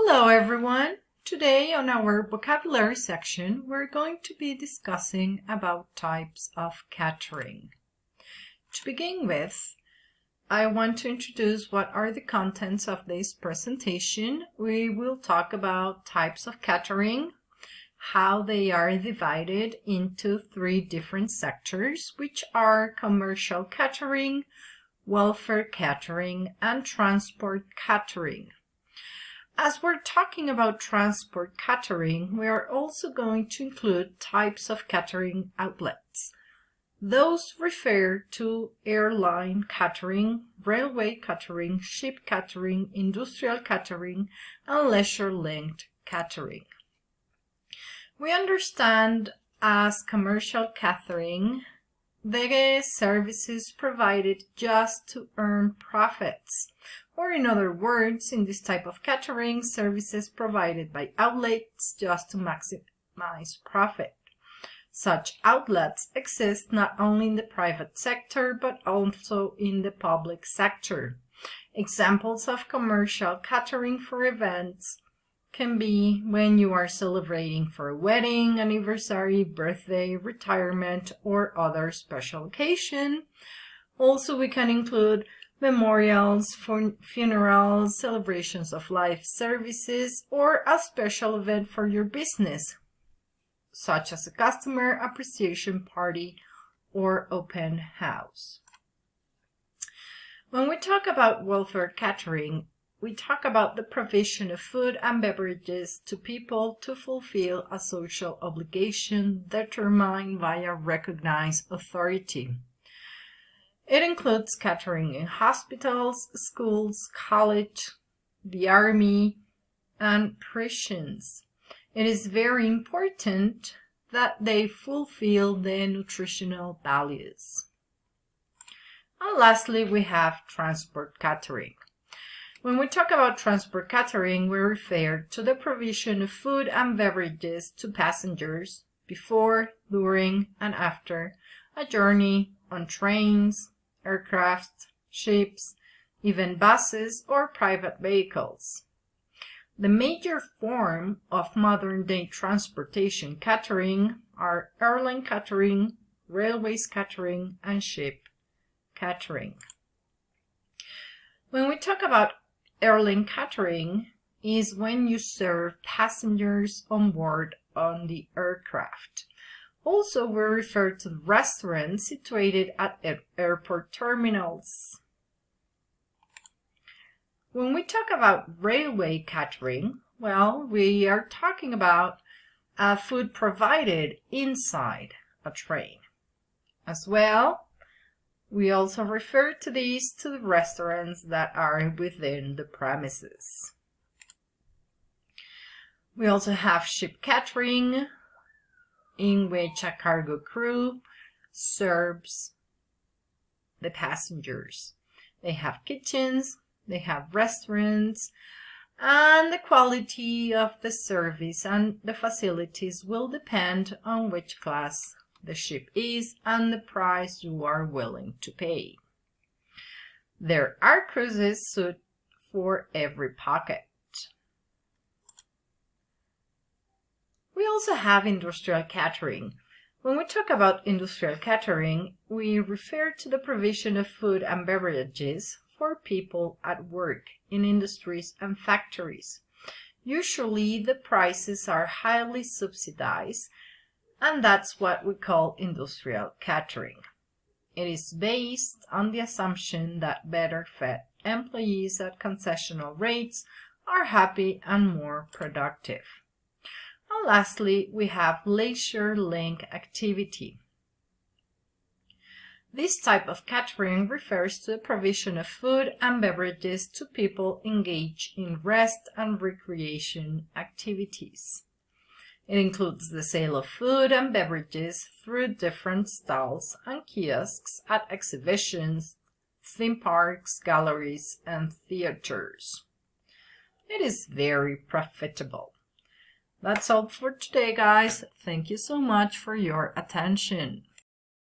Hello everyone! Today on our vocabulary section we're going to be discussing about types of catering. To begin with, I want to introduce what are the contents of this presentation. We will talk about types of catering, how they are divided into three different sectors, which are commercial catering, welfare catering, and transport catering. As we're talking about transport catering, we are also going to include types of catering outlets. Those refer to airline catering, railway catering, ship catering, industrial catering, and leisure-linked catering. We understand as commercial catering the services provided just to earn profits. Or in other words, in this type of catering, services provided by outlets just to maximize profit. Such outlets exist not only in the private sector, but also in the public sector. Examples of commercial catering for events can be when you are celebrating for a wedding, anniversary, birthday, retirement, or other special occasion. Also, we can include memorials, funerals, celebrations of life services, or a special event for your business, such as a customer appreciation party or open house. When we talk about welfare catering, we talk about the provision of food and beverages to people to fulfill a social obligation determined by a recognized authority. It includes catering in hospitals, schools, college, the army, and prisons. It is very important that they fulfill the nutritional values. And lastly, we have transport catering. When we talk about transport catering, we refer to the provision of food and beverages to passengers before, during, and after a journey on trains, aircraft, ships, even buses or private vehicles. The major form of modern-day transportation catering are airline catering, railways catering, and ship catering. When we talk about airline catering, is when you serve passengers on board on the aircraft. Also, we refer to the restaurants situated at airport terminals. When we talk about railway catering, well, we are talking about food provided inside a train. As well, we also refer to these to the restaurants that are within the premises. We also have ship catering, in which a cargo crew serves the passengers. They have kitchens, they have restaurants, and the quality of the service and the facilities will depend on which class the ship is and the price you are willing to pay. There are cruises suited for every pocket. We also have industrial catering. When we talk about industrial catering, we refer to the provision of food and beverages for people at work in industries and factories. Usually the prices are highly subsidized, and that's what we call industrial catering. It is based on the assumption that better fed employees at concessional rates are happy and more productive. And lastly, we have leisure-linked activity. This type of catering refers to the provision of food and beverages to people engaged in rest and recreation activities. It includes the sale of food and beverages through different stalls and kiosks at exhibitions, theme parks, galleries, and theaters. It is very profitable. That's all for today, guys. Thank you so much for your attention.